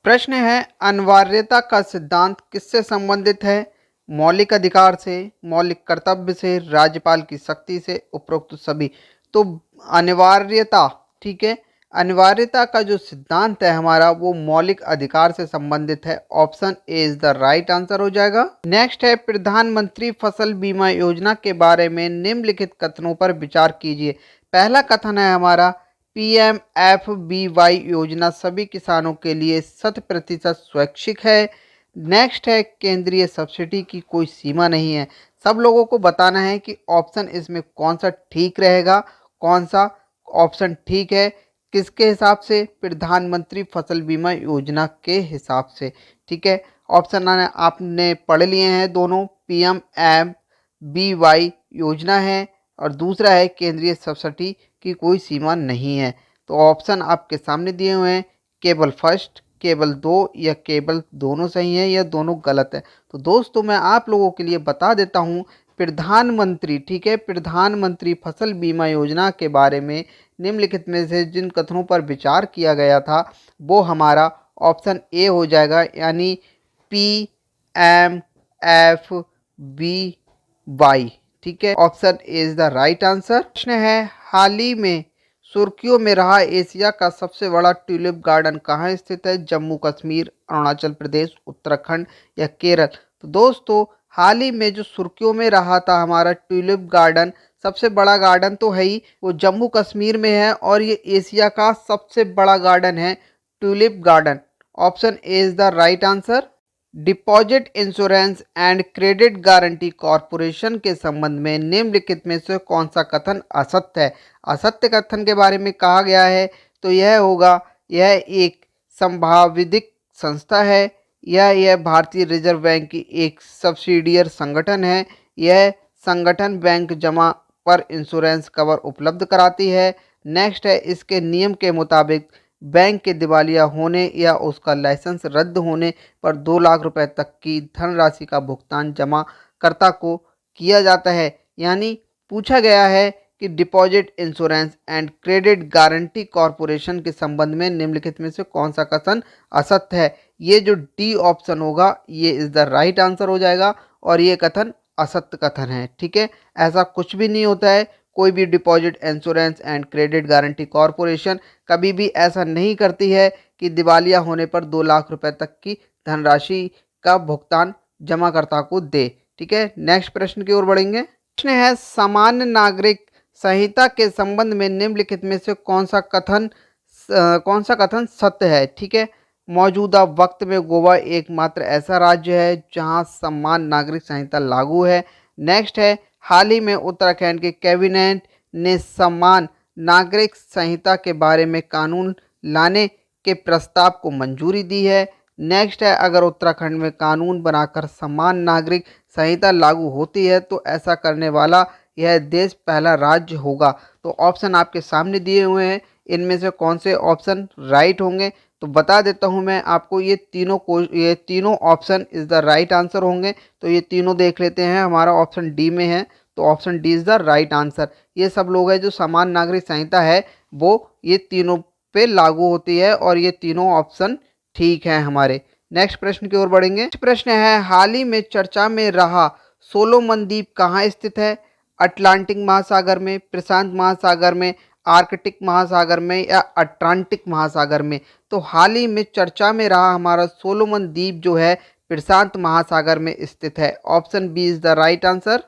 प्रश्न है, अनिवार्यता का सिद्धांत किससे संबंधित है? मौलिक अधिकार से, मौलिक कर्तव्य से, राज्यपाल की शक्ति से, उपरोक्त सभी। तो अनिवार्यता, ठीक है, अनिवार्यता का जो सिद्धांत है हमारा वो मौलिक अधिकार से संबंधित है। Option A is the right answer हो जाएगा। नेक्स्ट है, प्रधानमंत्री फसल बीमा योजना के बारे में निम्नलिखित कथनों पर विचार कीजिए। पहला कथन है हमारा, PMFBY योजना सभी किसानों के लिए 100% स्वैच्छिक है। नेक्स्ट है, केंद्रीय सब्सिडी की कोई सीमा नहीं है। सब लोगों को बताना है कि ऑप्शन इसमें कौन सा ठीक रहेगा, कौन सा ऑप्शन ठीक है, किसके हिसाब से? प्रधानमंत्री फसल बीमा योजना के हिसाब से। ठीक है, ऑप्शन आपने पढ़ लिए हैं दोनों, PMFBY योजना है और दूसरा है केंद्रीय सब्सिडी की कोई सीमा नहीं है। तो ऑप्शन आपके सामने दिए हुए हैं, केवल फर्स्ट, केवल दो या केवल दोनों सही है या दोनों गलत है। तो दोस्तों मैं आप लोगों के लिए बता देता हूँ, प्रधानमंत्री, ठीक है, प्रधानमंत्री फसल बीमा योजना के बारे में निम्नलिखित में से जिन कथनों पर विचार किया गया था वो हमारा ऑप्शन ए हो जाएगा, यानी PMFBY। ठीक है, option A is the right answer. प्रश्न है, हाल ही में सुर्खियों में रहा एशिया का सबसे बड़ा ट्यूलिप गार्डन कहाँ स्थित है? जम्मू कश्मीर, अरुणाचल प्रदेश, उत्तराखंड या केरल? तो दोस्तों हाल ही में जो सुर्खियों में रहा था हमारा ट्यूलिप गार्डन, सबसे बड़ा गार्डन तो है ही, वो जम्मू कश्मीर में है और ये एशिया का सबसे बड़ा गार्डन है tulip garden. Option A is the right answer. Deposit insurance and credit guarantee corporation के संबंध में निम्नलिखित में से कौन सा कथन असत्य है? असत्य कथन के बारे में कहा गया है तो यह होगा, यह एक संभाविधिक संस्था है, यह भारतीय रिजर्व बैंक की एक सब्सिडियर संगठन है, यह संगठन बैंक जमा पर इंश्योरेंस कवर उपलब्ध कराती है। नेक्स्ट है, इसके नियम के मुताबिक बैंक के दिवालिया होने या उसका लाइसेंस रद्द होने पर 2 लाख रुपए तक की धनराशि का भुगतान जमाकर्ता को किया जाता है। यानी पूछा गया है कि deposit insurance and credit guarantee corporation के संबंध में निम्नलिखित में से कौन सा कथन असत्य है? ये जो डी ऑप्शन होगा ये इज द राइट आंसर हो जाएगा और ये कथन असत्य कथन है। ठीक है, ऐसा कुछ भी नहीं होता है। कोई भी deposit insurance and credit guarantee corporation कभी भी ऐसा नहीं करती है कि दिवालिया होने पर 2 लाख रुपए तक की धनराशि का भुगतान जमाकर्ता को दे। ठीक है, नेक्स्ट प्रश्न की ओर बढ़ेंगे। प्रश्न है, सामान्य नागरिक संहिता के संबंध में निम्नलिखित में से कौन सा कथन सत्य है? ठीक है, मौजूदा वक्त में गोवा एकमात्र ऐसा राज्य है जहां समान नागरिक संहिता लागू है। नेक्स्ट है, हाल ही में उत्तराखंड के कैबिनेट ने समान नागरिक संहिता के बारे में कानून लाने के प्रस्ताव को मंजूरी दी है। नेक्स्ट है, अगर उत्तराखंड में कानून बनाकर समान नागरिक संहिता लागू होती है तो ऐसा करने वाला यह देश पहला राज्य होगा। तो ऑप्शन आपके सामने दिए हुए हैं, इनमें से कौन से ऑप्शन राइट होंगे? तो बता देता हूं मैं आपको, ये तीनों option is the right answer होंगे। तो ये तीनों देख लेते हैं, हमारा ऑप्शन डी में है, तो option D is the right answer. ये सब लोग हैं जो समान नागरिक संहिता है वो ये तीनों पे लागू होती है और ये तीनों ऑप्शन ठीक हैं हमारे। नेक्स्ट प्रश्न की ओर बढ़ेंगे। प्रश्न है, हाल ही में चर्चा में रहा सोलोमन द्वीप कहाँ स्थित है? अटलांटिक महासागर में, प्रशांत महासागर में, आर्कटिक महासागर में या अटलांटिक महासागर में? तो हाल ही में चर्चा में रहा हमारा सोलोमन द्वीप जो है प्रशांत महासागर में स्थित है। Option B is the right answer.